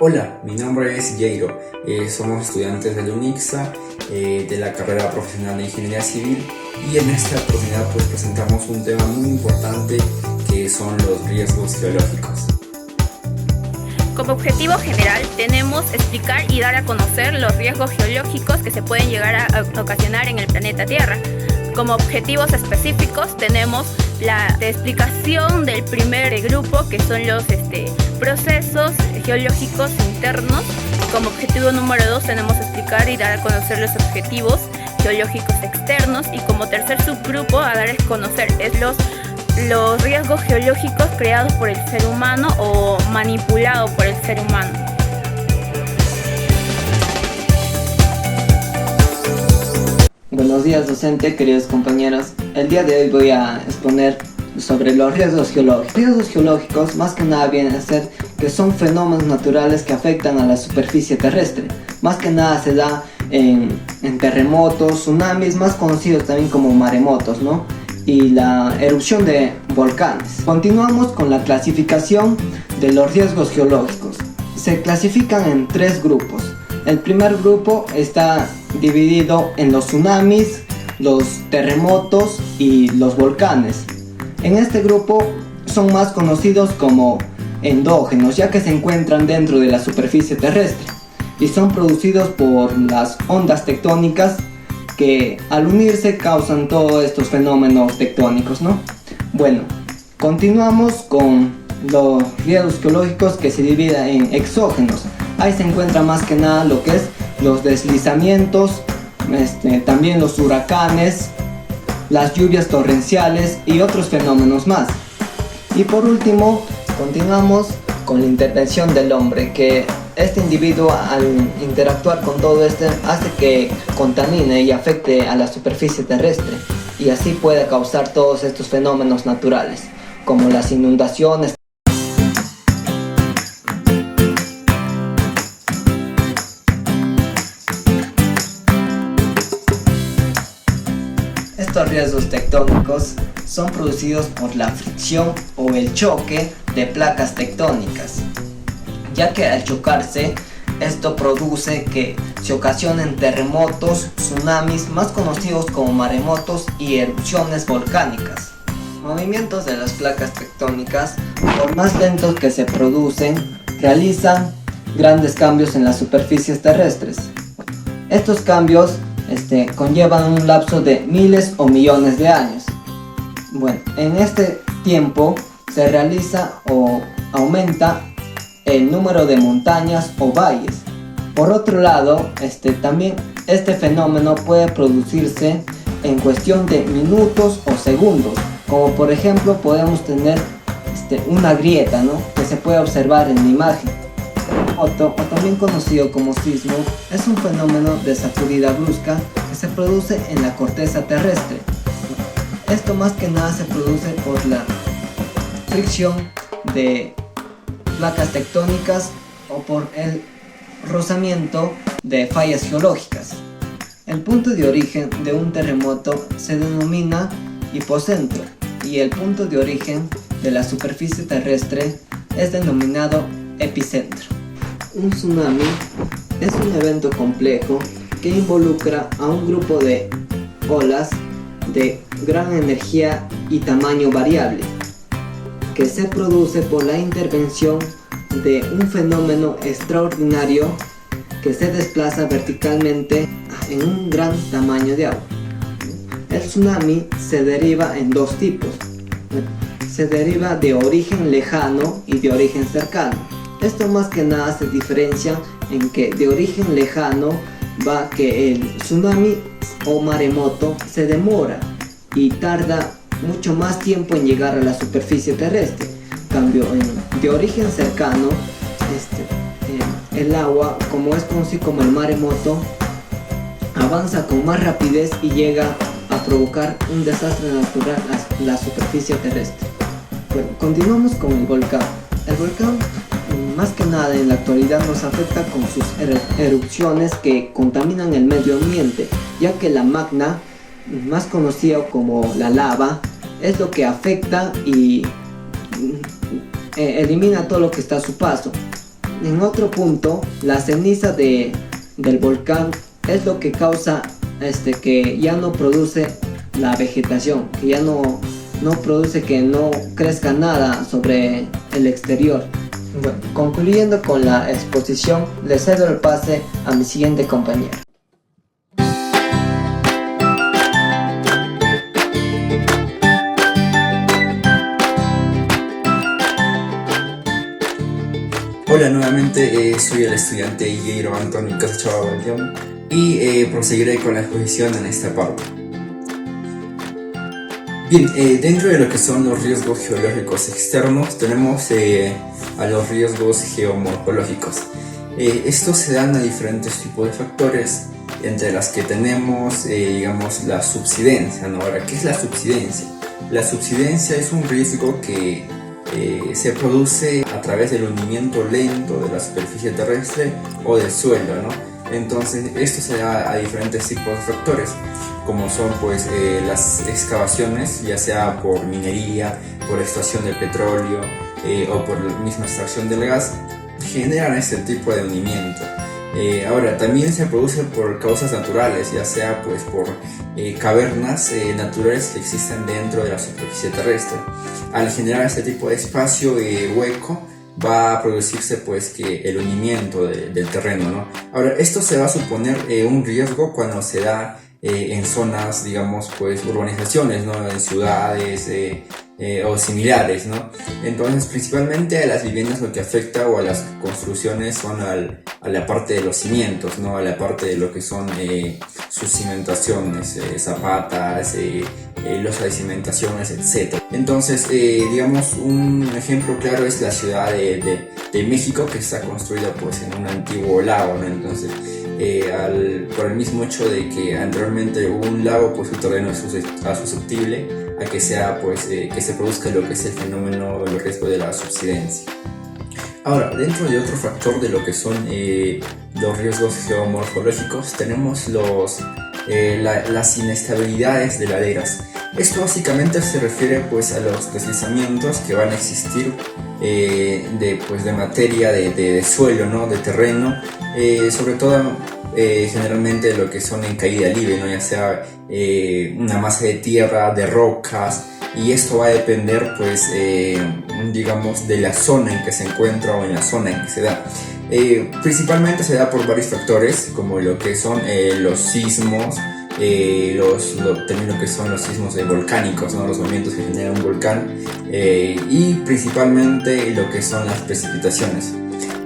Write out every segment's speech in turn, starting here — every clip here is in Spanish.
Hola, mi nombre es Jairo. Somos estudiantes de la UNICSA, de la carrera profesional de Ingeniería Civil, y en esta oportunidad pues presentamos un tema muy importante que son los riesgos geológicos. Como objetivo general tenemos explicar y dar a conocer los riesgos geológicos que se pueden llegar a ocasionar en el planeta Tierra. Como objetivos específicos tenemos la explicación del primer grupo, que son los procesos geológicos internos. Como objetivo número 2 tenemos explicar y dar a conocer los objetivos geológicos externos, y como tercer subgrupo a dar a conocer los riesgos geológicos creados por el ser humano o manipulados por el ser humano. Buenos días, docente, queridos compañeros. El día de hoy voy a exponer sobre los riesgos geológicos. Los riesgos geológicos más que nada vienen a ser que son fenómenos naturales que afectan a la superficie terrestre. Más que nada se da en terremotos, tsunamis, más conocidos también como maremotos, ¿no? Y la erupción de volcanes. Continuamos con la clasificación de los riesgos geológicos. Se clasifican en 3 grupos. El primer grupo está dividido en los tsunamis, los terremotos y los volcanes. En este grupo son más conocidos como endógenos, ya que se encuentran dentro de la superficie terrestre y son producidos por las ondas tectónicas que al unirse causan todos estos fenómenos tectónicos, ¿no? Bueno, continuamos con los riesgos geológicos que se dividen en exógenos. Ahí se encuentra más que nada lo que es los deslizamientos, también los huracanes, las lluvias torrenciales y otros fenómenos más. Y por último, continuamos con la intervención del hombre, que este individuo al interactuar con todo esto hace que contamine y afecte a la superficie terrestre, y así puede causar todos estos fenómenos naturales, como las inundaciones. Estos riesgos tectónicos son producidos por la fricción o el choque de placas tectónicas, ya que al chocarse, esto produce que se ocasionen terremotos, tsunamis, más conocidos como maremotos, y erupciones volcánicas. Movimientos de las placas tectónicas, por más lentos que se producen, realizan grandes cambios en las superficies terrestres. Estos cambios conllevan un lapso de miles o millones de años. Bueno, en este tiempo se realiza o aumenta el número de montañas o valles. Por otro lado, también este fenómeno puede producirse en cuestión de minutos o segundos, como por ejemplo podemos tener una grieta, ¿no?, que se puede observar en la imagen. O también conocido como sismo, es un fenómeno de sacudida brusca que se produce en la corteza terrestre. Esto más que nada se produce por la fricción de placas tectónicas o por el rozamiento de fallas geológicas. El punto de origen de un terremoto se denomina hipocentro, y el punto de origen de la superficie terrestre es denominado epicentro. Un tsunami es un evento complejo que involucra a un grupo de olas de gran energía y tamaño variable, que se produce por la intervención de un fenómeno extraordinario que se desplaza verticalmente en un gran tamaño de agua. El tsunami se deriva en 2 tipos. Se deriva de origen lejano y de origen cercano. Esto más que nada se diferencia en que de origen lejano va que el tsunami o maremoto se demora y tarda mucho más tiempo en llegar a la superficie terrestre. En cambio, de origen cercano, el agua, como es conocido como el maremoto, avanza con más rapidez y llega a provocar un desastre natural a la superficie terrestre. Bueno, continuamos con el volcán. El volcán, más que nada en la actualidad, nos afecta con sus erupciones que contaminan el medio ambiente, ya que la magma, más conocida como la lava, es lo que afecta y elimina todo lo que está a su paso. en otro punto, la ceniza del volcán es lo que causa que ya no produce la vegetación, que ya no produce que no crezca nada sobre el exterior. Bueno, concluyendo con la exposición, le cedo el pase a mi siguiente compañero. Hola nuevamente, soy el estudiante Jairo Antonio Casachava y proseguiré con la exposición en esta parte. Bien, dentro de lo que son los riesgos geológicos externos tenemos a los riesgos geomorfológicos. Estos se dan a diferentes tipos de factores, entre las que tenemos digamos la subsidencia, ¿no? Ahora, ¿qué es la subsidencia? La subsidencia es un riesgo que se produce a través del hundimiento lento de la superficie terrestre o del suelo, ¿no? Entonces esto se da a diferentes tipos de factores, como son pues las excavaciones, ya sea por minería, por extracción de petróleo o por la misma extracción del gas, generan este tipo de hundimiento. Ahora, también se produce por causas naturales, ya sea pues por cavernas naturales que existen dentro de la superficie terrestre. Al generar este tipo de espacio hueco, va a producirse pues que el hundimiento del terreno, ¿no? Ahora, esto se va a suponer un riesgo cuando se da en zonas, digamos, pues urbanizaciones, ¿no? En ciudades o similares, ¿no? Entonces, principalmente a las viviendas lo que afecta o a las construcciones son a la parte de los cimientos, ¿no? A la parte de lo que son sus cimentaciones, zapatas, losas de cimentaciones, etc. Entonces, digamos, un ejemplo claro es la ciudad de México, que está construida pues en un antiguo lago, ¿no? Entonces, por el mismo hecho de que anteriormente hubo un lago, pues su terreno es susceptible a que sea pues que se produzca lo que es el fenómeno, el riesgo de la subsidencia. Ahora, dentro de otro factor de lo que son los riesgos geomorfológicos, tenemos las inestabilidades de laderas. Esto básicamente se refiere pues a los deslizamientos que van a existir de materia de suelo, ¿no? De terreno, sobre todo generalmente lo que son en caída libre, ¿no? Ya sea una masa de tierra, de rocas, y esto va a depender pues digamos de la zona en que se encuentra o en la zona en que se da. Principalmente se da por varios factores, como lo que son los sismos, también lo que son los sismos volcánicos, ¿no? Los movimientos que genera un volcán, y principalmente lo que son las precipitaciones.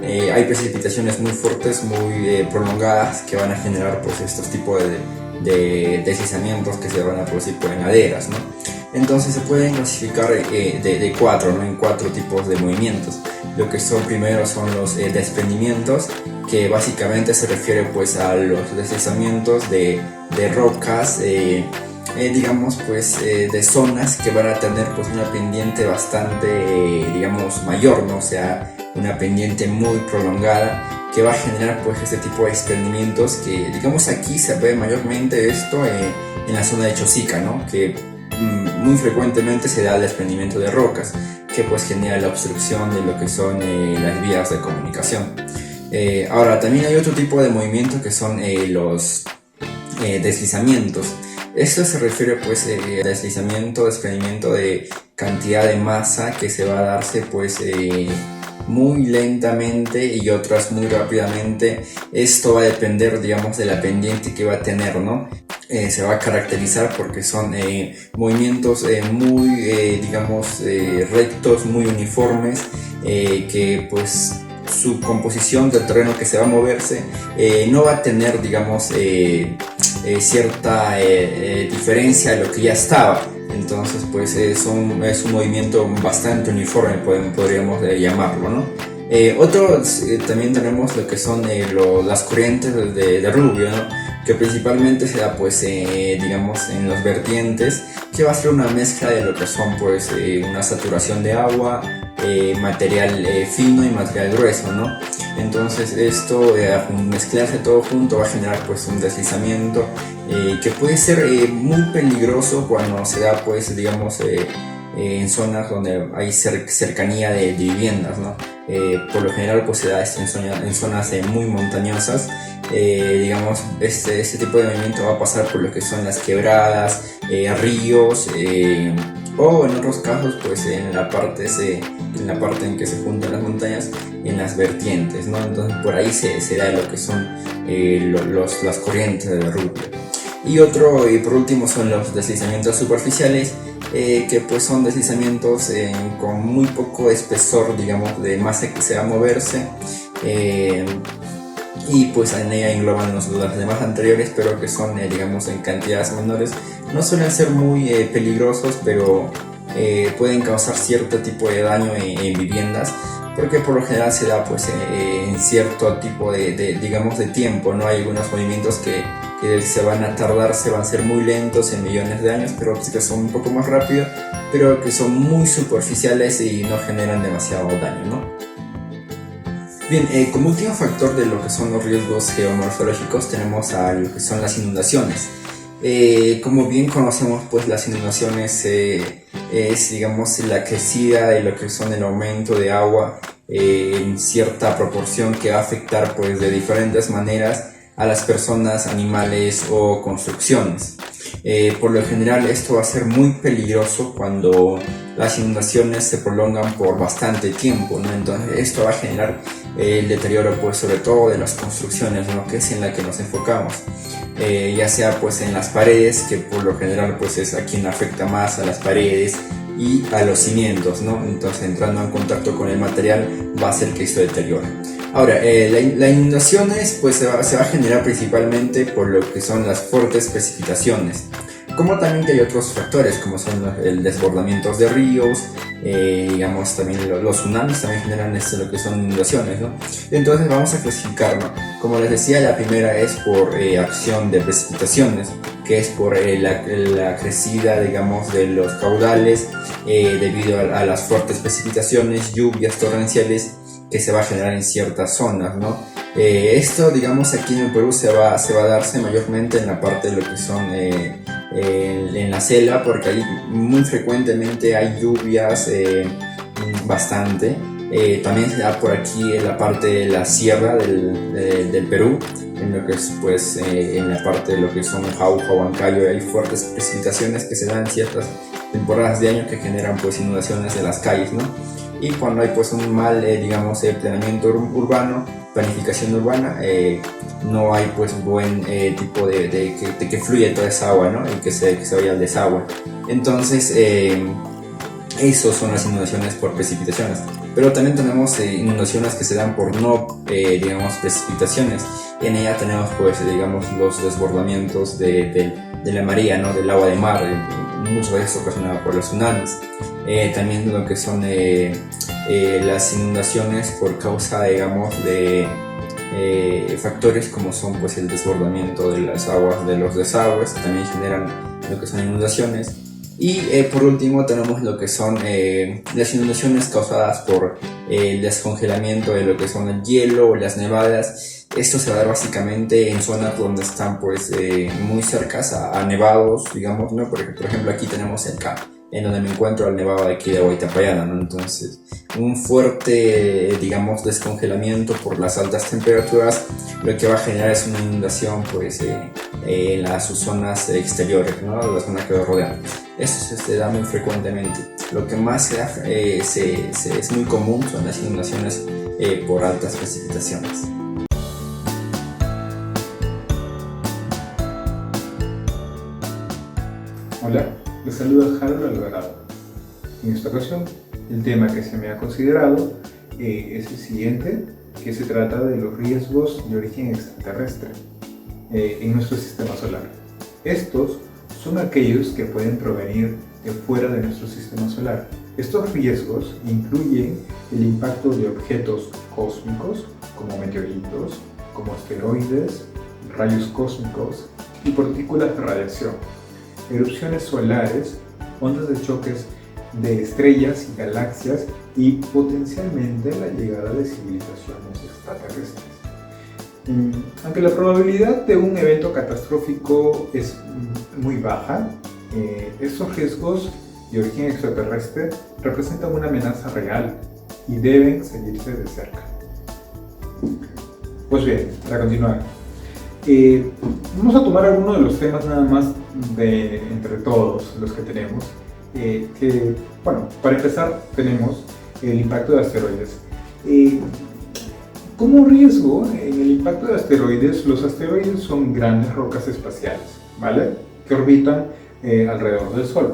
Hay precipitaciones muy fuertes, muy prolongadas, que van a generar pues estos tipos de deslizamientos que se van a producir por en laderas, ¿no? Entonces se pueden clasificar de cuatro, ¿no? En cuatro tipos de movimientos. Lo que son primero son los desprendimientos, que básicamente se refiere pues a los deslizamientos de rocas, digamos pues de zonas que van a tener pues una pendiente bastante digamos mayor, ¿no? O sea, una pendiente muy prolongada, que va a generar pues este tipo de desprendimientos, que digamos aquí se ve mayormente esto en la zona de Chosica, ¿no? Que muy frecuentemente se da el desprendimiento de rocas, que pues genera la obstrucción de lo que son las vías de comunicación. Ahora, también hay otro tipo de movimientos que son los deslizamientos. Esto se refiere pues al deslizamiento, desprendimiento de cantidad de masa que se va a darse pues muy lentamente y otras muy rápidamente. Esto va a depender, digamos, de la pendiente que va a tener, ¿no? Se va a caracterizar porque son movimientos muy, digamos, rectos, muy uniformes, que pues su composición del terreno que se va a moverse no va a tener, digamos, cierta diferencia de lo que ya estaba. Entonces pues es un movimiento bastante uniforme, podríamos llamarlo, ¿no? También tenemos lo que son las corrientes de Rubio, ¿no? Que principalmente se da pues digamos en los vertientes, que va a ser una mezcla de lo que son pues una saturación de agua, material fino y material grueso, ¿no? Entonces esto, mezclarse todo junto, va a generar pues un deslizamiento que puede ser muy peligroso cuando se da pues digamos en zonas donde hay cercanía de viviendas, ¿no? Por lo general pues se da esto en zonas muy montañosas. Digamos, este tipo de movimiento va a pasar por lo que son las quebradas, ríos, o en otros casos pues en la parte en que se juntan las montañas, en las vertientes, ¿no? Entonces por ahí se da lo que son las corrientes de derrumbe. Y por último son los deslizamientos superficiales, que pues son deslizamientos con muy poco espesor, digamos, de masa que se va a moverse, y pues en ella engloban las demás anteriores, pero que son digamos en cantidades menores. No suelen ser muy peligrosos, pero pueden causar cierto tipo de daño en viviendas, porque por lo general se da pues en cierto tipo digamos de tiempo, ¿no? Hay algunos movimientos que se van a tardar, se van a ser muy lentos en millones de años, pero otros que son un poco más rápidos, pero que son muy superficiales y no generan demasiado daño, ¿no? Bien, como último factor de lo que son los riesgos geomorfológicos tenemos a lo que son las inundaciones. Como bien conocemos, pues las inundaciones es, digamos, la crecida de lo que son el aumento de agua en cierta proporción que va a afectar pues de diferentes maneras a las personas, animales o construcciones. Por lo general esto va a ser muy peligroso cuando las inundaciones se prolongan por bastante tiempo, ¿no? Entonces esto va a generar el deterioro pues sobre todo de las construcciones, ¿no? Que es en la que nos enfocamos, ya sea pues en las paredes, que por lo general pues es a quien afecta más, a las paredes y a los cimientos, ¿no? Entonces entrando en contacto con el material va a hacer que esto deteriore. Ahora, la inundaciones pues se va a generar principalmente por lo que son las fuertes precipitaciones, como también que hay otros factores como son el desbordamientos de ríos, digamos también los tsunamis también generan lo que son inundaciones, ¿no? Entonces vamos a clasificar, ¿no? Como les decía, la primera es por acción de precipitaciones, que es por la crecida, digamos, de los caudales debido a las fuertes precipitaciones, lluvias torrenciales que se va a generar en ciertas zonas, ¿no? Esto, digamos, aquí en el Perú se va a darse mayormente en la parte de lo que son en la selva, porque ahí muy frecuentemente hay lluvias bastante. También se da por aquí en la parte de la sierra del Perú, en lo que es pues en la parte de lo que son Jauja, Huancayo, hay fuertes precipitaciones que se dan en ciertas temporadas de año que generan pues inundaciones de las calles, ¿no? Y cuando hay pues un mal planeamiento urbano, planificación urbana, no hay pues buen tipo de que fluya toda esa agua, ¿no? Y que se vaya al desagüe. Entonces esos son las inundaciones por precipitaciones, pero también tenemos inundaciones que se dan por no digamos precipitaciones. En ella tenemos pues digamos los desbordamientos de la marea, ¿no? Del agua de mar, muchas veces ocasionadas por los tsunamis. También lo que son las inundaciones por causa, digamos, de factores como son pues el desbordamiento de las aguas de los desagües, también generan lo que son inundaciones. Y por último tenemos lo que son las inundaciones causadas por el descongelamiento de lo que son el hielo o las nevadas. Esto se va a dar básicamente en zonas donde están pues muy cercas a nevados, digamos, ¿no? Por ejemplo aquí tenemos en donde me encuentro el nevado de aquí de Huaytapallana, ¿no? Entonces un fuerte, digamos, descongelamiento por las altas temperaturas lo que va a generar es una inundación pues en sus zonas exteriores, ¿no? Las zonas que lo rodean. Esto se da muy frecuentemente. Lo que más se da, es muy común son las inundaciones por altas precipitaciones. Hola, les saluda Harold Alvarado. En esta ocasión, el tema que se me ha considerado es el siguiente, que se trata de los riesgos de origen extraterrestre en nuestro sistema solar. Estos son aquellos que pueden provenir de fuera de nuestro sistema solar. Estos riesgos incluyen el impacto de objetos cósmicos, como meteoritos, como asteroides, rayos cósmicos y partículas de radiación, erupciones solares, ondas de choques de estrellas y galaxias y potencialmente la llegada de civilizaciones extraterrestres. Aunque la probabilidad de un evento catastrófico es muy baja, estos riesgos de origen extraterrestre representan una amenaza real y deben seguirse de cerca. Pues bien, para continuar, vamos a tomar algunos de los temas nada más entre todos los que tenemos. Bueno, para empezar tenemos el impacto de asteroides. Como riesgo en el impacto de asteroides, los asteroides son grandes rocas espaciales, ¿vale?, que orbitan alrededor del Sol.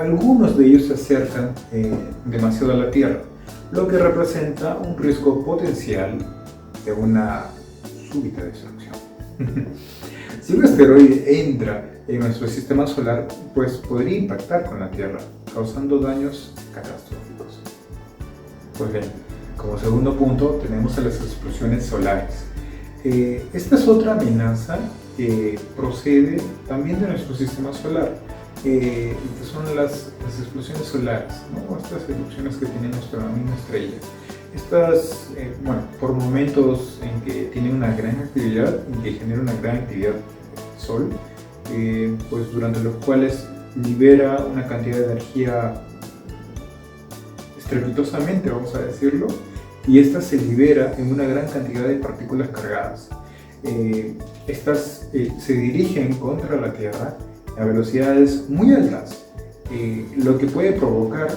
Algunos de ellos se acercan demasiado a la Tierra, lo que representa un riesgo potencial de una súbita destrucción. Si un asteroide entra en nuestro sistema solar, pues podría impactar con la Tierra, causando daños catastróficos. Pues bien, como segundo punto tenemos a las explosiones solares. Esta es otra amenaza que procede también de nuestro sistema solar, que son las explosiones solares, ¿no? Estas erupciones que tiene nuestra misma estrella. Estas, bueno, por momentos en que tiene una gran actividad y que genera una gran actividad el Sol, pues durante los cuales libera una cantidad de energía estrepitosamente, vamos a decirlo, y esta se libera en una gran cantidad de partículas cargadas. Estas se dirigen contra la Tierra a velocidades muy altas, lo que puede provocar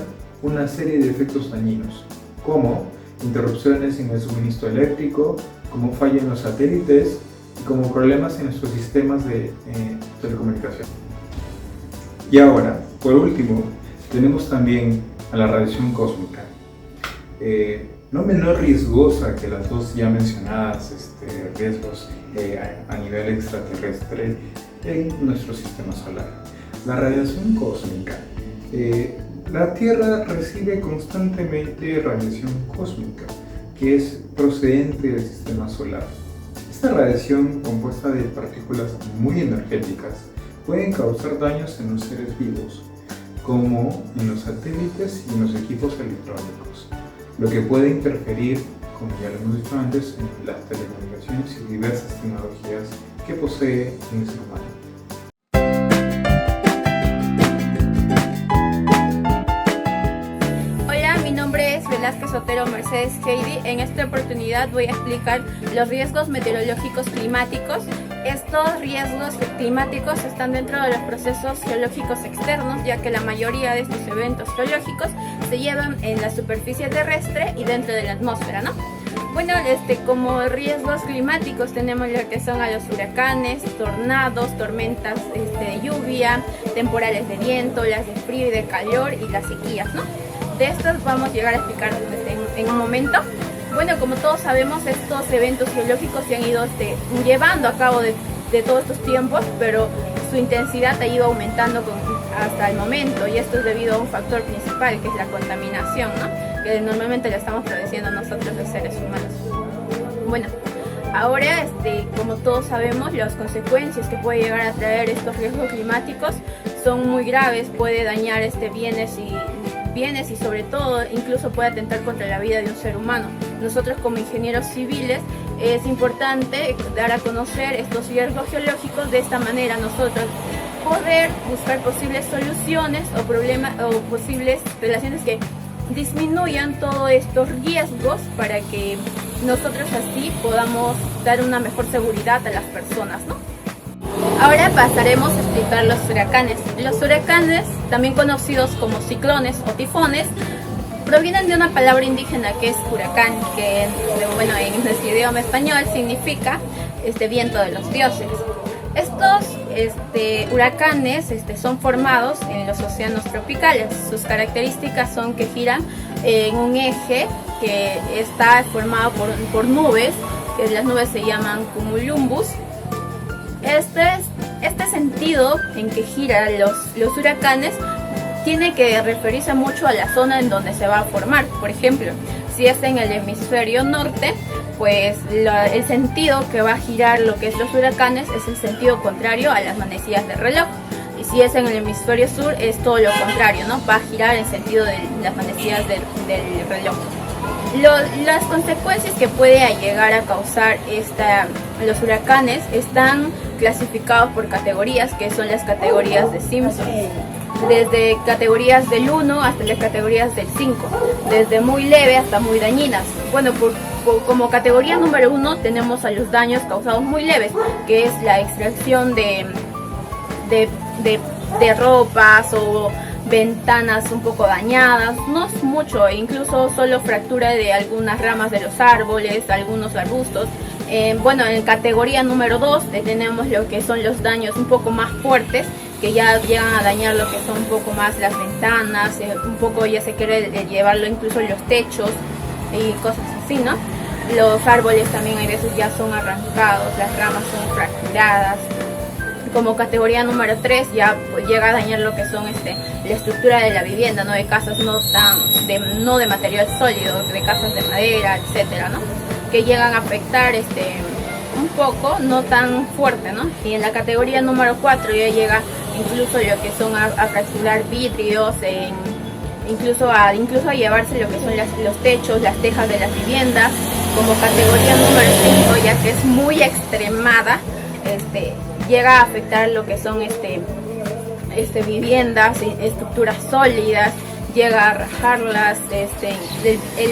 una serie de efectos dañinos, como interrupciones en el suministro eléctrico, como falla en los satélites y como problemas en nuestros sistemas de telecomunicación. Y ahora, por último, tenemos también a la radiación cósmica, no menor riesgosa que las dos ya mencionadas riesgos a nivel extraterrestre en nuestro sistema solar. La radiación cósmica. La Tierra recibe constantemente radiación cósmica, que es procedente del sistema solar. Esta radiación, compuesta de partículas muy energéticas, pueden causar daños en los seres vivos, como en los satélites y en los equipos electrónicos, lo que puede interferir, como ya lo hemos dicho antes, en las telecomunicaciones y diversas tecnologías que posee el ser humano. Velázquez Otero Mercedes Heidi. En esta oportunidad voy a explicar los riesgos meteorológicos climáticos. Estos riesgos climáticos están dentro de los procesos geológicos externos, ya que la mayoría de estos eventos geológicos se llevan en la superficie terrestre y dentro de la atmósfera, ¿no? Bueno, como riesgos climáticos tenemos lo que son a los huracanes, tornados, tormentas de lluvia, temporales de viento, olas de frío y de calor y las sequías, ¿no? De estos vamos a llegar a explicar en un momento. Bueno, como todos sabemos, estos eventos geológicos se han ido llevando a cabo de todos estos tiempos, pero su intensidad ha ido aumentando hasta el momento, y esto es debido a un factor principal, que es la contaminación, ¿no?, que normalmente la estamos padeciendo nosotros los seres humanos. Bueno, ahora, como todos sabemos, las consecuencias que puede llegar a traer estos riesgos climáticos son muy graves. Puede dañar bienes y sobre todo incluso puede atentar contra la vida de un ser humano. Nosotros como ingenieros civiles es importante dar a conocer estos riesgos geológicos. De esta manera nosotros poder buscar posibles soluciones o posibles relaciones que disminuyan todos estos riesgos, para que nosotros así podamos dar una mejor seguridad a las personas, ¿no? Ahora pasaremos a explicar los huracanes. Los huracanes, también conocidos como ciclones o tifones, provienen de una palabra indígena que es huracán, que bueno, en nuestro idioma español significa viento de los dioses. Estos huracanes son formados en los océanos tropicales. Sus características son que giran en un eje que está formado por nubes, que las nubes se llaman cumulumbus. Este sentido en que giran los huracanes tiene que referirse mucho a la zona en donde se va a formar. Por ejemplo, si es en el hemisferio norte, pues el sentido que va a girar lo que es los huracanes es el sentido contrario a las manecillas del reloj. Y si es en el hemisferio sur, es todo lo contrario, ¿no? Va a girar en sentido de las manecillas del reloj. Las consecuencias que puede llegar a causar los huracanes están clasificados por categorías, que son las categorías de Simpson. desde categorías del 1 hasta las categorías del 5, desde muy leve hasta muy dañinas. Bueno, como categoría número 1 tenemos a los daños causados muy leves, que es la extracción de ropas o ventanas un poco dañadas, no es mucho, incluso solo fractura de algunas ramas de los árboles, algunos arbustos. Bueno, en categoría número 2 tenemos lo que son los daños un poco más fuertes, que ya llegan a dañar lo que son un poco más las ventanas, un poco ya se quiere llevarlo incluso los techos y cosas así, ¿no? Los árboles también hay veces ya son arrancados, las ramas son fracturadas. Como categoría número 3 ya pues, llega a dañar lo que son la estructura de la vivienda, ¿no? De casas no de material sólido, de casas de madera, etcétera, ¿no? Que llegan a afectar un poco, no tan fuerte, ¿no? Y en la categoría número 4 ya llega incluso lo que son a fracturar vidrios, incluso a llevarse lo que son los techos, las tejas de las viviendas. Como categoría número 5, ya que es muy extremada, llega a afectar lo que son viviendas, estructuras sólidas, llega a rajarlas,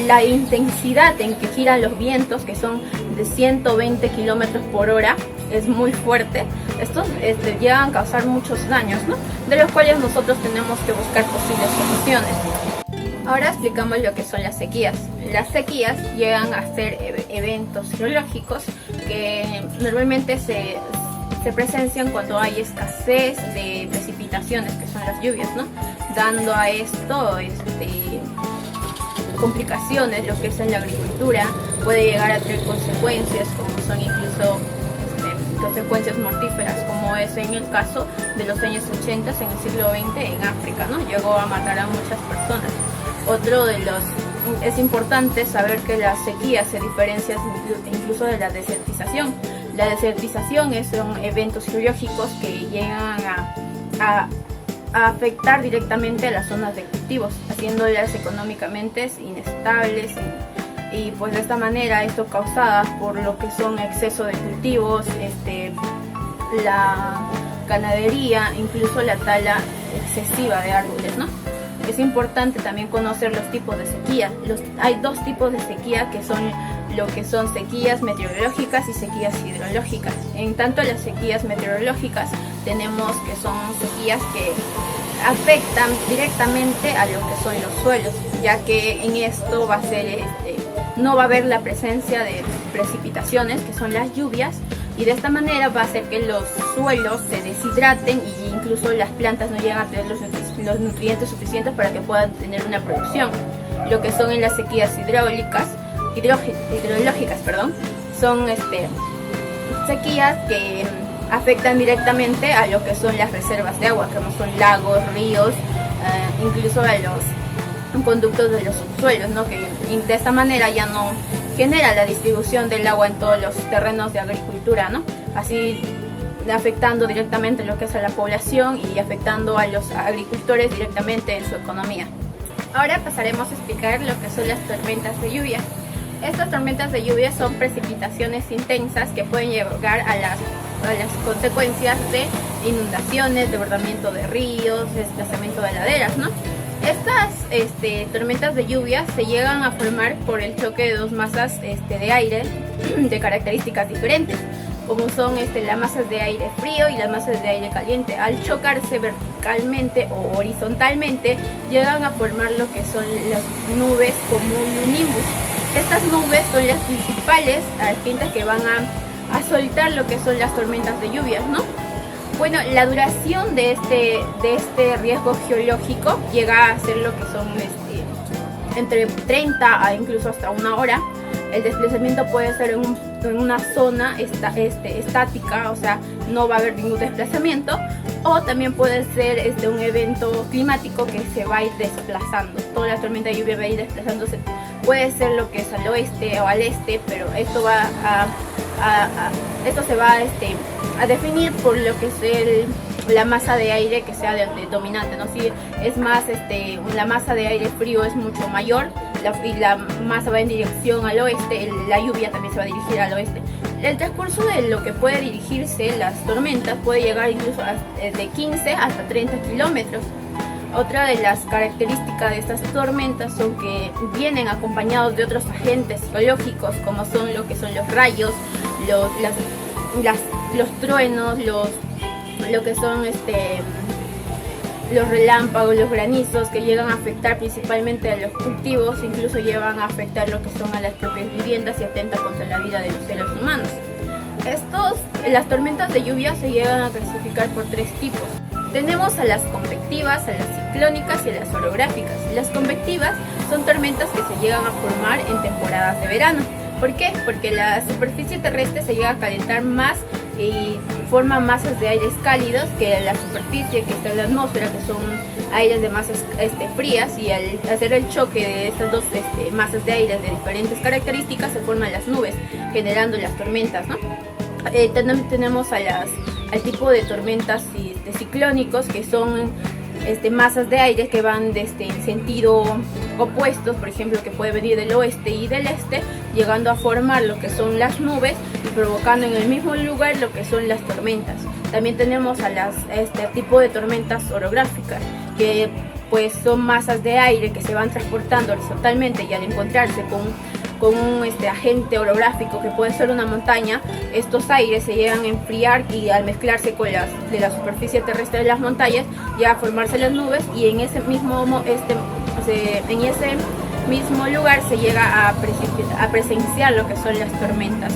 la intensidad en que giran los vientos, que son de 120 kilómetros por hora, es muy fuerte. Estos llegan a causar muchos daños, ¿no? De los cuales nosotros tenemos que buscar posibles soluciones. Ahora explicamos lo que son las sequías. Las sequías llegan a ser eventos geológicos que normalmente se presencian cuando hay escasez de precipitaciones, que son las lluvias, ¿no? Dando a esto complicaciones, lo que es en la agricultura, puede llegar a tener consecuencias como son incluso consecuencias mortíferas, como es en el caso de los años 80 en el siglo XX en África, ¿no? Llegó a matar a muchas personas. Es importante saber que las sequías se diferencian incluso de la desertización. La desertización son eventos geológicos que llegan a afectar directamente a las zonas de cultivos, haciéndolas económicamente inestables y pues de esta manera esto causada por lo que son exceso de cultivos, la ganadería, incluso la tala excesiva de árboles, ¿no? Es importante también conocer los tipos de sequía. Hay dos tipos de sequía que son lo que son sequías meteorológicas y sequías hidrológicas. En tanto las sequías meteorológicas tenemos que son sequías que afectan directamente a lo que son los suelos, ya que en esto va a ser no va a haber la presencia de precipitaciones, que son las lluvias, y de esta manera va a hacer que los suelos se deshidraten y incluso las plantas no llegan a tener los nutrientes suficientes para que puedan tener una producción. Lo que son en las sequías hidrológicas, son sequías que afectan directamente a lo que son las reservas de agua, como son lagos, ríos, incluso a los conductos de los subsuelos, ¿no? Que de esta manera ya no genera la distribución del agua en todos los terrenos de agricultura, ¿no? Así afectando directamente lo que es a la población y afectando a los agricultores directamente en su economía. Ahora pasaremos a explicar lo que son las tormentas de lluvia. Estas tormentas de lluvia son precipitaciones intensas que pueden llegar a las consecuencias de inundaciones, desbordamiento de ríos, desplazamiento de laderas, ¿no? Estas tormentas de lluvia se llegan a formar por el choque de dos masas de aire de características diferentes, como son las masas de aire frío y las masas de aire caliente. Al chocarse verticalmente o horizontalmente, llegan a formar lo que son las nubes cumulonimbus. Estas nubes son las principales agentes que van a soltar lo que son las tormentas de lluvias, ¿no? Bueno, la duración de este riesgo geológico llega a ser lo que son entre 30 a incluso hasta una hora. El desplazamiento puede ser en una zona estática, o sea, no va a haber ningún desplazamiento, o también puede ser un evento climático que se va a ir desplazando. Toda la tormenta de lluvia va a ir desplazándose. Puede ser lo que es al oeste o al este, pero esto se va a definir por lo que es la masa de aire que sea dominante, ¿no? Si es más, la masa de aire frío es mucho mayor y la masa va en dirección al oeste, la lluvia también se va a dirigir al oeste. El transcurso de lo que puede dirigirse las tormentas puede llegar incluso de 15 hasta 30 kilómetros. Otra de las características de estas tormentas son que vienen acompañados de otros agentes geológicos, como son lo que son los rayos, los truenos, lo que son los relámpagos, los granizos, que llegan a afectar principalmente a los cultivos, incluso llegan a afectar lo que son a las propias viviendas y atentan contra la vida de los seres humanos. Las tormentas de lluvia se llegan a clasificar por 3 tipos. Tenemos a las convectivas, a las ciclónicas y a las orográficas. Las convectivas son tormentas que se llegan a formar en temporadas de verano. ¿Por qué? Porque la superficie terrestre se llega a calentar más y forma masas de aires cálidos que la superficie que está en la atmósfera, que son aires de masas frías, y al hacer el choque de estas dos masas de aire de diferentes características se forman las nubes, generando las tormentas, ¿no? También tenemos al tipo de tormentas ciclónicos, que son masas de aire que van en sentido opuestos, por ejemplo, que puede venir del oeste y del este, llegando a formar lo que son las nubes y provocando en el mismo lugar lo que son las tormentas. También tenemos a este tipo de tormentas orográficas, que pues son masas de aire que se van transportando horizontalmente, y al encontrarse con un agente orográfico que puede ser una montaña, estos aires se llegan a enfriar y al mezclarse con de la superficie terrestre de las montañas llega a formarse las nubes, y en ese mismo lugar se llega a presenciar lo que son las tormentas.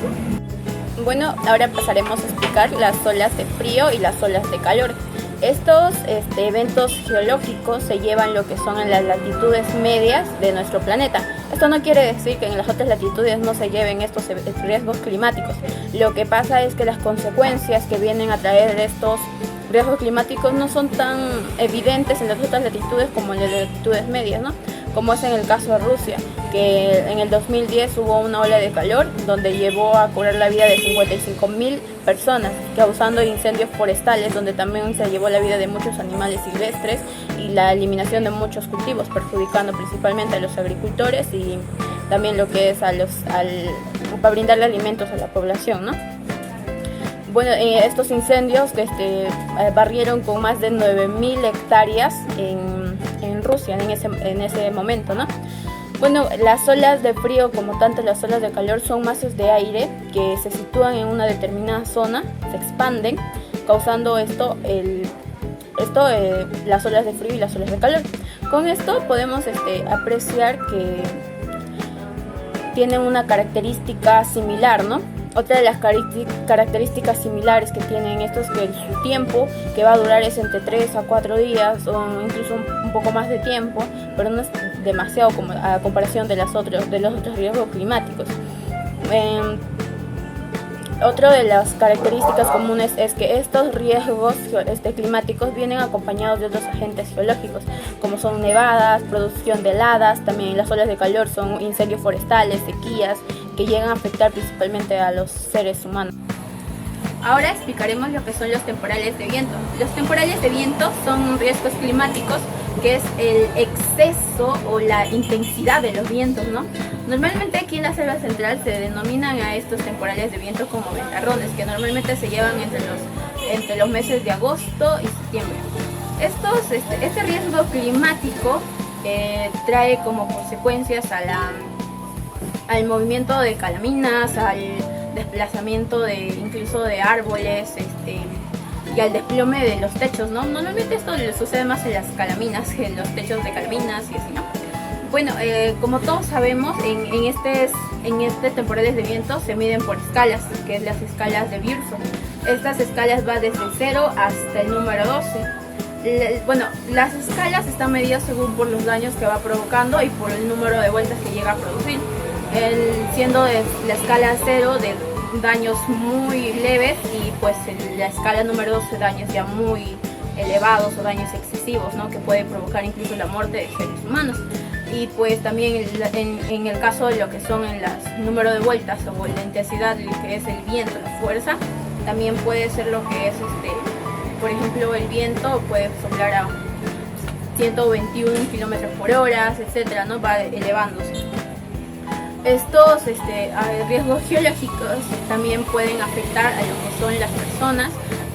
Bueno, ahora pasaremos a explicar las olas de frío y las olas de calor. Estos eventos geológicos se llevan lo que son en las latitudes medias de nuestro planeta. Esto no quiere decir que en las otras latitudes no se lleven estos riesgos climáticos. Lo que pasa es que las consecuencias que vienen a traer estos riesgos climáticos no son tan evidentes en las otras latitudes como en las latitudes medias, ¿no? Como es en el caso de Rusia, que en el 2010 hubo una ola de calor donde llevó a cobrar la vida de 55.000 personas, causando incendios forestales, donde también se llevó la vida de muchos animales silvestres y la eliminación de muchos cultivos, perjudicando principalmente a los agricultores y también lo que es para brindarle alimentos a la población, ¿no? Bueno, estos incendios barrieron con más de 9.000 hectáreas en Rusia en ese momento, ¿no? Bueno, las olas de frío, como tanto las olas de calor, son masas de aire que se sitúan en una determinada zona, se expanden, causando las olas de frío y las olas de calor. Con esto podemos apreciar que tienen una característica similar, ¿no? Otra de las características similares que tienen estos es que su tiempo que va a durar es entre 3 a 4 días o incluso un poco más de tiempo, pero no es demasiado a comparación de los otros riesgos climáticos. Otra de las características comunes es que estos riesgos climáticos vienen acompañados de otros agentes geológicos, como son nevadas, producción de heladas, también las olas de calor son incendios forestales, sequías, que llegan a afectar principalmente a los seres humanos. Ahora explicaremos lo que son los temporales de viento. Los temporales de viento son riesgos climáticos, que es el exceso o la intensidad de los vientos, ¿no? Normalmente aquí en la selva central se denominan a estos temporales de viento como ventarrones, que normalmente se llevan entre los meses de agosto y septiembre. Este riesgo climático trae como consecuencias al movimiento de calaminas, al desplazamiento incluso de árboles, y al desplome de los techos, ¿no? Normalmente esto le sucede más en las calaminas, en los techos de calaminas y así, ¿no? Bueno, como todos sabemos, en temporales de viento se miden por escalas, que es las escalas de Beaufort. Estas escalas van desde el 0 hasta el número 12. Bueno, las escalas están medidas según por los daños que va provocando y por el número de vueltas que llega a producir. Siendo de la escala 0 de daños muy leves y pues en la escala número 12 daños ya muy elevados o daños excesivos, ¿no? Que puede provocar incluso la muerte de seres humanos. Y pues también en el caso de lo que son en las número de vueltas o la intensidad, lo que es el viento, la fuerza, también puede ser lo que es por ejemplo, el viento puede soplar a 121 kilómetros por hora, etcétera, ¿no? Va elevándose. Estos riesgos geológicos también pueden afectar a lo que son las personas,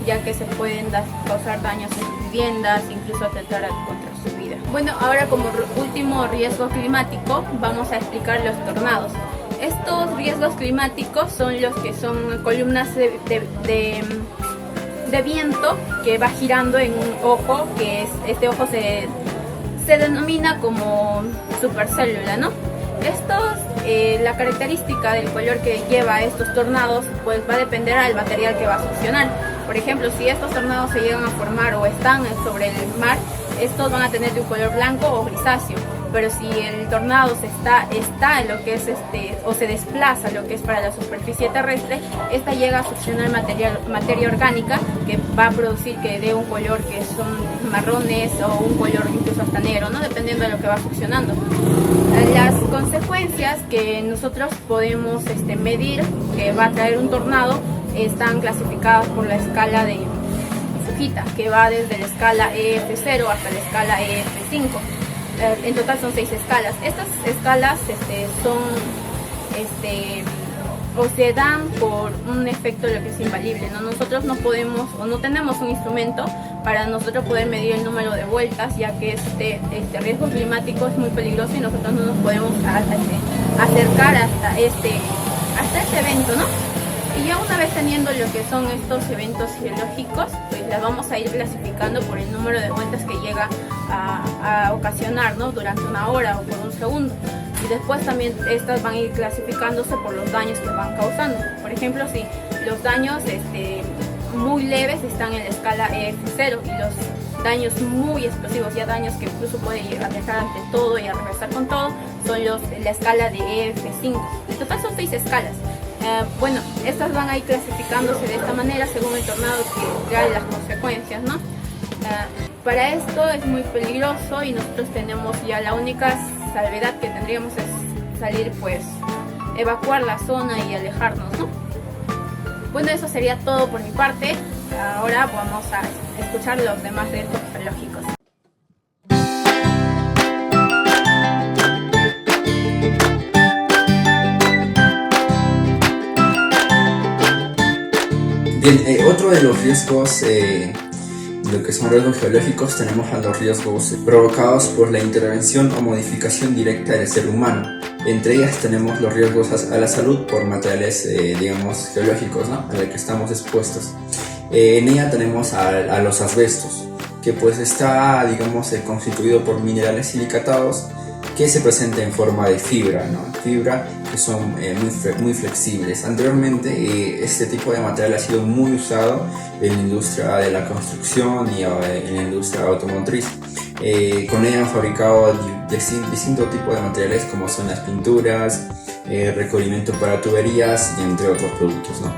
ya que se pueden causar daños en sus viviendas, incluso atentar contra su Bueno, ahora como último riesgo climático vamos a explicar los tornados. Estos riesgos climáticos son los que son columnas de viento que va girando en un ojo, que este ojo se denomina como supercélula, ¿no? La característica del color que lleva estos tornados pues va a depender del material que va a succionar. Por ejemplo, si estos tornados se llegan a formar o están sobre el mar, estos van a tener de un color blanco o grisáceo. Pero si el tornado está en lo que es o se desplaza lo que es para la superficie terrestre, esta llega a succionar materia orgánica que va a producir que dé un color que son marrones o un color incluso hasta negro, ¿no? Dependiendo de lo que va succionando. Las consecuencias que nosotros podemos medir que va a traer un tornado están clasificadas por la escala de Fujita, que va desde la escala EF0 hasta la escala EF5. En total son 6 escalas. Estas escalas o se dan por un efecto de lo que es infalible, ¿no? Nosotros no podemos o no tenemos un instrumento para nosotros poder medir el número de vueltas, ya que este riesgo climático es muy peligroso y nosotros no nos podemos acercar hasta este evento, ¿no? Y ya una vez teniendo lo que son estos eventos geológicos, pues las vamos a ir clasificando por el número de vueltas que llega a ocasionar, ¿no? Durante una hora o por un segundo. Y después también estas van a ir clasificándose por los daños que van causando. Por ejemplo, si los daños muy leves están en la escala EF0 y los daños muy explosivos, ya daños que incluso pueden llegar a dejar ante todo y a regresar con todo, son la escala de EF5. En total son 6 escalas. Bueno, estas van a ir clasificándose de esta manera según el tornado que trae las consecuencias, ¿no? Para esto es muy peligroso y nosotros tenemos ya la única salvedad que tendríamos es salir, pues, evacuar la zona y alejarnos, ¿no? Bueno, eso sería todo por mi parte. Ahora vamos a escuchar los demás riesgos geológicos. Bien, otro de los riesgos, lo que son riesgos geológicos, tenemos a los riesgos provocados por la intervención o modificación directa del ser humano. Entre ellas tenemos los riesgos a la salud por materiales, digamos, geológicos, ¿no? A los que estamos expuestos. En ella tenemos a los asbestos, que pues está, digamos, constituido por minerales silicatados que se presentan en forma de fibra, ¿no? Fibra que son muy flexibles. Anteriormente este tipo de material ha sido muy usado en la industria de la construcción y en la industria automotriz. Con ella han fabricado distintos tipos de materiales como son las pinturas, recubrimiento para tuberías y entre otros productos, ¿no?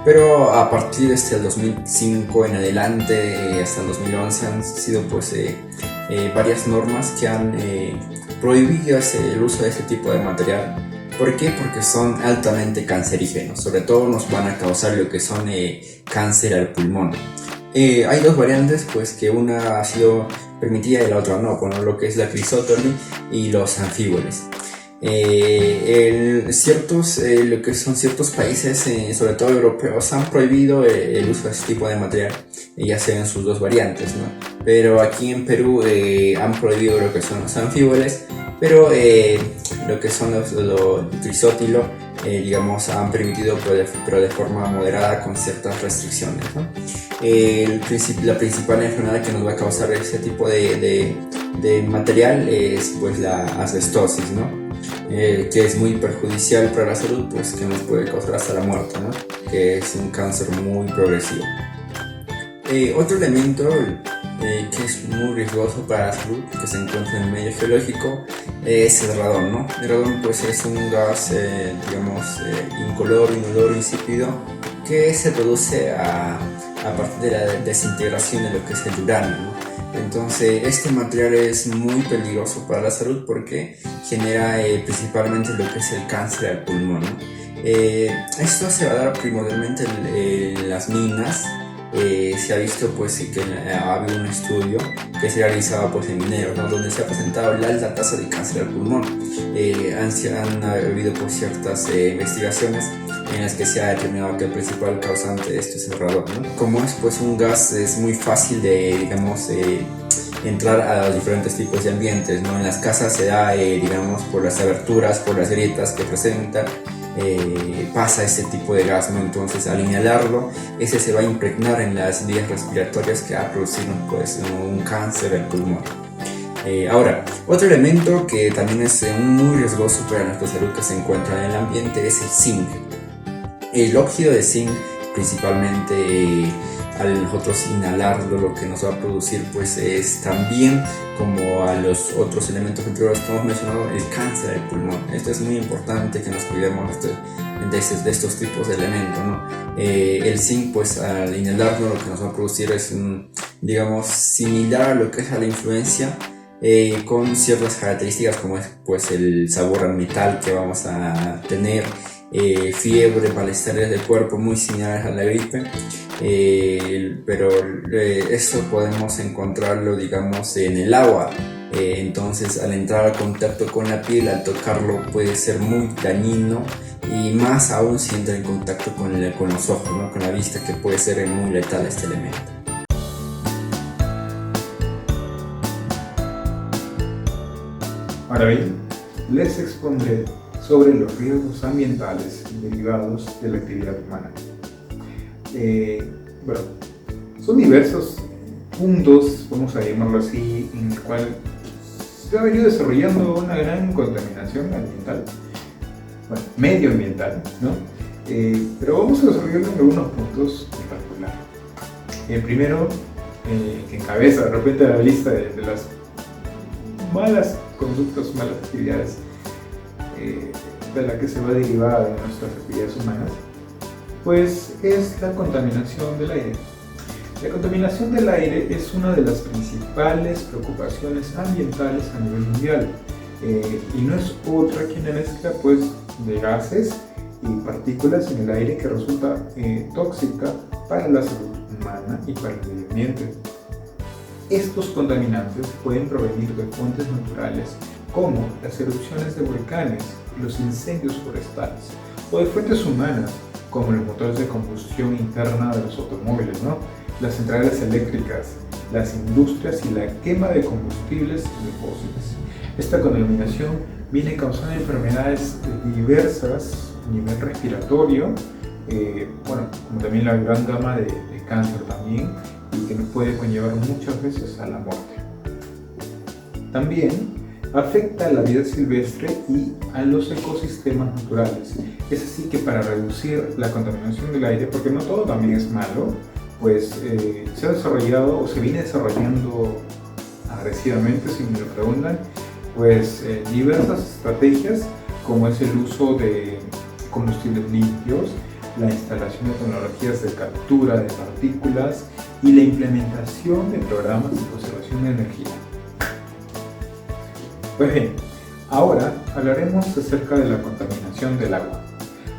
Pero a partir del 2005 en adelante hasta el 2011 han sido pues varias normas que han prohibido el uso de este tipo de material. ¿Por qué? Porque son altamente cancerígenos, sobre todo nos van a causar lo que son cáncer al pulmón. Hay dos variantes, pues que una ha sido permitida y la otra no, con lo que es la crisótoli y los anfíboles. Lo que son ciertos países, sobre todo europeos, han prohibido el uso de este tipo de material, ya sea en sus dos variantes, ¿no? Pero aquí en Perú han prohibido lo que son los anfíboles, pero lo que son los trisótilo, digamos, han permitido, pero de forma moderada con ciertas restricciones, ¿no? La principal enfermedad que nos va a causar ese tipo de material es pues la asbestosis, ¿no? Que es muy perjudicial para la salud, pues que nos puede causar hasta la muerte, ¿no? Que es un cáncer muy progresivo. Otro elemento que es muy riesgoso para la salud, que se encuentra en el medio geológico, es el radón, ¿no? El radón pues es un gas, digamos, incoloro, inodoro, insípido, que se produce a partir de la desintegración de lo que es el uranio, ¿no? Entonces este material es muy peligroso para la salud porque genera principalmente lo que es el cáncer al pulmón, ¿no? Esto se va a dar primordialmente en las minas. Se ha visto pues que ha habido un estudio que se ha realizado pues en mineros, ¿no? Donde se ha presentado la alta tasa de cáncer al pulmón. Han habido pues ciertas investigaciones en las que se ha determinado que el principal causante de esto es el radón, ¿no? Como es pues un gas, es muy fácil de, digamos, entrar a los diferentes tipos de ambientes, ¿no? En las casas se da, digamos, por las aberturas, por las grietas que presenta, pasa este tipo de gas, ¿no? Entonces al inhalarlo, ese se va a impregnar en las vías respiratorias que va a producir pues, un cáncer del pulmón. Ahora, otro elemento que también es muy riesgoso para nuestra salud que se encuentra en el ambiente es el zinc. El óxido de zinc, principalmente, al nosotros inhalarlo, lo que nos va a producir pues es también, como a los otros elementos anteriores que hemos mencionado, el cáncer del pulmón. Esto es muy importante, que nos cuidemos de estos tipos de elementos, ¿no? El zinc, pues al inhalarlo, lo que nos va a producir es, digamos, similar a lo que es a la influencia, con ciertas características como es pues el sabor al metal que vamos a tener, fiebre, malestares del cuerpo muy similares a la gripe, pero esto podemos encontrarlo, digamos, en el agua. Entonces al entrar al contacto con la piel, al tocarlo, puede ser muy dañino, y más aún si entra en contacto con los ojos, ¿no? Con la vista, que puede ser muy letal este elemento. Ahora bien, les expondré sobre los riesgos ambientales derivados de la actividad humana. Bueno, son diversos puntos, vamos a llamarlo así, en el cual se ha venido desarrollando una gran contaminación ambiental, bueno, medioambiental, ¿no? Pero vamos a desarrollarlo en algunos puntos en particular. El primero, que encabeza de repente la lista de las malas conductas, malas actividades de la que se va a derivar de nuestras actividades humanas, pues es la contaminación del aire. La contaminación del aire es una de las principales preocupaciones ambientales a nivel mundial, y no es otra que una mezcla pues de gases y partículas en el aire que resulta tóxica para la salud humana y para el medio ambiente. Estos contaminantes pueden provenir de fuentes naturales como las erupciones de volcanes, los incendios forestales, o de fuentes humanas como los motores de combustión interna de los automóviles, ¿no? Las centrales eléctricas, las industrias y la quema de combustibles fósiles. Esta contaminación viene causando enfermedades diversas a nivel respiratorio, bueno, como también la gran gama de cáncer también, y que nos puede conllevar muchas veces a la muerte. También afecta a la vida silvestre y a los ecosistemas naturales. Es así que para reducir la contaminación del aire, porque no todo también es malo, pues se ha desarrollado o se viene desarrollando agresivamente, si me lo preguntan, pues diversas estrategias, como es el uso de combustibles limpios, la instalación de tecnologías de captura de partículas y la implementación de programas de conservación de energía. Pues bien, ahora hablaremos acerca de la contaminación del agua.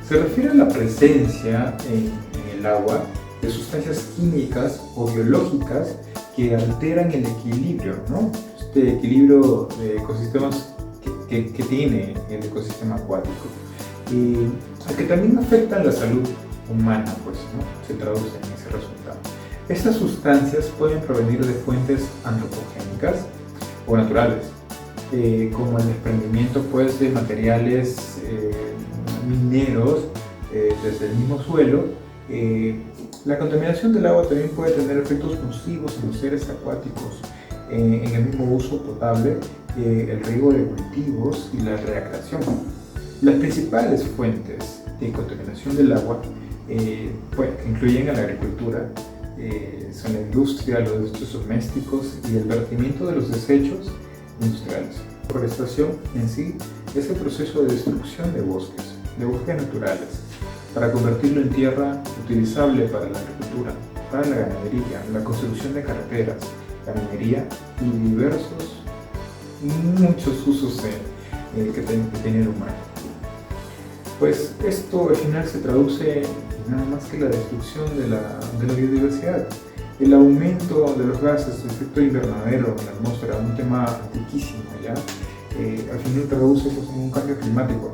Se refiere a la presencia en el agua de sustancias químicas o biológicas que alteran el equilibrio, ¿no? Este equilibrio de ecosistemas que tiene el ecosistema acuático, y que también afectan la salud humana, pues, ¿no? Se traduce en ese resultado. Estas sustancias pueden provenir de fuentes antropogénicas o naturales, como el desprendimiento pues, de materiales mineros desde el mismo suelo. La contaminación del agua también puede tener efectos nocivos en los seres acuáticos, en el mismo uso potable, el riego de cultivos y la recreación. Las principales fuentes de contaminación del agua pues, incluyen a la agricultura, son la industria, los desechos domésticos y el vertimiento de los desechos industriales. La forestación en sí es el proceso de destrucción de bosques naturales, para convertirlo en tierra utilizable para la agricultura, para la ganadería, la construcción de carreteras, la minería y muchos usos que tiene el humano. Pues esto al final se traduce en nada más que la destrucción de la biodiversidad, el aumento de los gases de efecto invernadero en la atmósfera, un tema antiquísimo ya, al final traduce pues, en un cambio climático.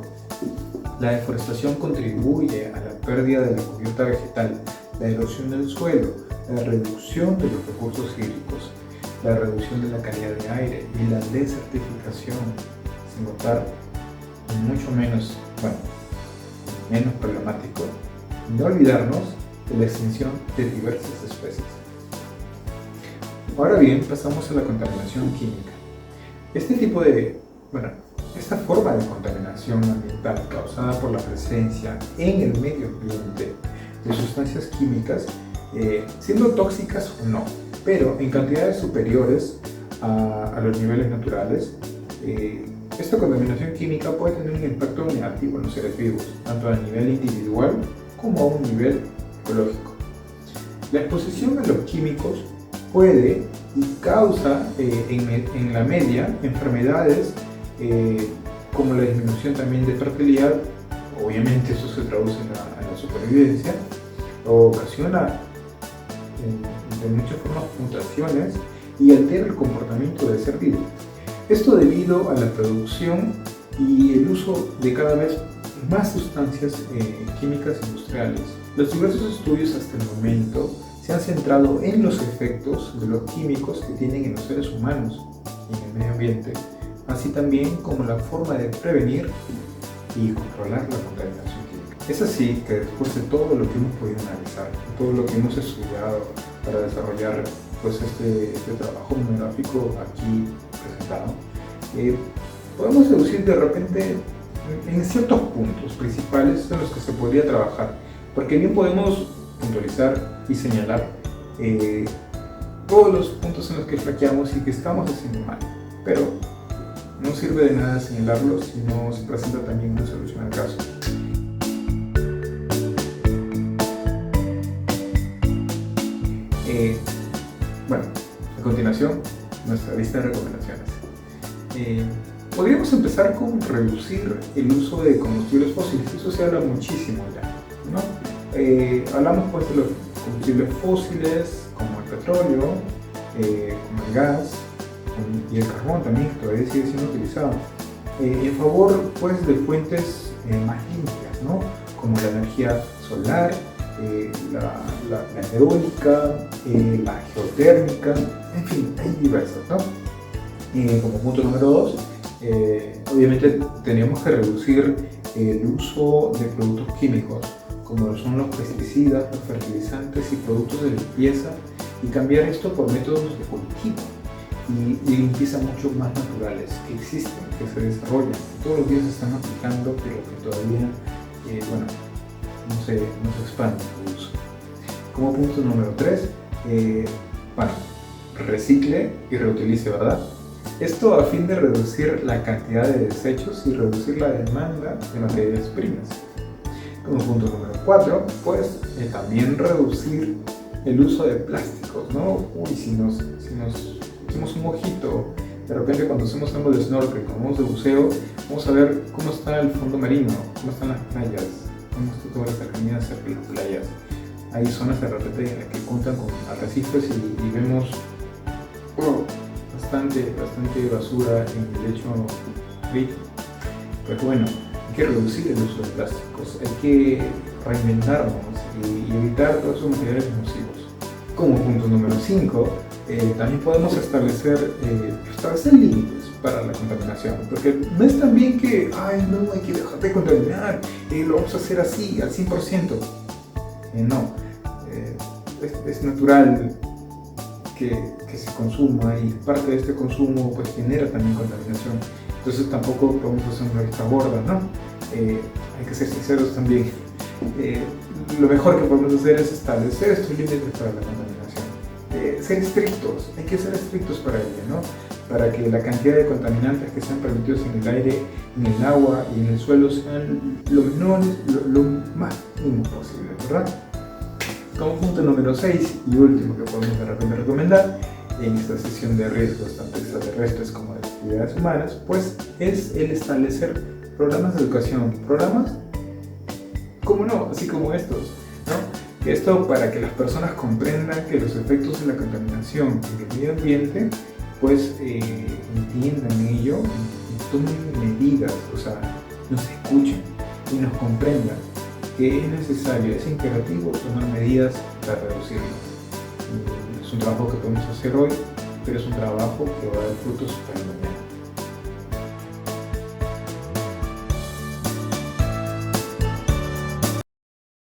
La deforestación contribuye a la pérdida de la cubierta vegetal, la erosión del suelo, la reducción de los recursos hídricos. la reducción de la calidad de aire y la desertificación, sin contar mucho menos problemático, no olvidarnos de la extinción de diversas especies. Ahora bien, pasamos a la contaminación química. Esta forma de contaminación ambiental causada por la presencia en el medio ambiente de sustancias químicas, siendo tóxicas o no, pero en cantidades superiores a los niveles naturales, esta contaminación química puede tener un impacto negativo en los seres vivos, tanto a nivel individual como a un nivel ecológico. La exposición a los químicos puede y causa en la media enfermedades como la disminución también de fertilidad. Obviamente eso se traduce en la supervivencia, o ocasiona de muchas formas mutaciones y altera el comportamiento del ser vivo. Esto debido a la producción y el uso de cada vez más sustancias químicas industriales. Los diversos estudios hasta el momento se han centrado en los efectos de los químicos que tienen en los seres humanos y en el medio ambiente, así también como la forma de prevenir y controlar la contaminación química. Es así que después de todo lo que hemos podido analizar, todo lo que hemos estudiado para desarrollar este trabajo monográfico aquí presentado, podemos deducir de repente en ciertos puntos principales en los que se podría trabajar, porque bien podemos puntualizar y señalar todos los puntos en los que flaqueamos y que estamos haciendo mal, pero no sirve de nada señalarlos si no se presenta también una solución al caso. A continuación, nuestra lista de recomendaciones. Podríamos empezar con reducir el uso de combustibles fósiles. Eso se habla muchísimo ya, ¿no? Hablamos pues de los combustibles fósiles como el petróleo, como el gas y el carbón también, que todavía sigue siendo utilizado, en favor pues de fuentes más limpias, ¿no? Como la energía solar, la eólica, la geotérmica, en fin, hay diversas, ¿no? Como punto número 2, obviamente tenemos que reducir el uso de productos químicos, como son los pesticidas, los fertilizantes y productos de limpieza, y cambiar esto por métodos de cultivo y limpieza mucho más naturales que existen, que se desarrollan, que todos los días se están aplicando, pero que todavía, no se expande su uso. Como punto número 3, recicle y reutilice, ¿verdad? Esto a fin de reducir la cantidad de desechos y reducir la demanda de materias primas. Como punto número 4, pues también reducir el uso de plásticos, ¿no? Si nos hacemos un ojito, de repente cuando hacemos algo de snorkel, cuando vamos de buceo, vamos a ver cómo está el fondo marino, cómo están las playas, cómo está toda la cercanía cerca de las playas. Hay zonas de repente en las que cuentan con arrecifes y vemos bastante basura en el lecho marítimo. Pues bueno, hay que reducir el uso de plásticos, hay que reinventarnos y evitar todos esos materiales nocivos. Como punto número 5, también podemos establecer límites para la contaminación, porque no es tan bien que, no, hay que dejar de contaminar, lo vamos a hacer así, al 100%. Es natural que se consuma, y parte de este consumo pues genera también contaminación. Entonces tampoco podemos hacer una vista gorda, ¿no? Hay que ser sinceros también. Lo mejor que podemos hacer es establecer estos límites para la contaminación. Ser estrictos, hay que ser estrictos para ello, ¿no? Para que la cantidad de contaminantes que sean permitidos en el aire, en el agua y en el suelo sean lo más mínimo posible, ¿verdad? Como punto número 6 y último que podemos de repente recomendar en esta sesión de riesgos tanto extraterrestres como de actividades humanas, pues es el establecer programas de educación, programas, como no, así como estos, ¿no? Esto para que las personas comprendan que los efectos de la contaminación en el medio ambiente, pues entiendan ello y tomen medidas, o sea, nos escuchen y nos comprendan que es necesario, es imperativo tomar medidas para reducirlo. Es un trabajo que podemos hacer hoy, pero es un trabajo que va a dar frutos para el mañana.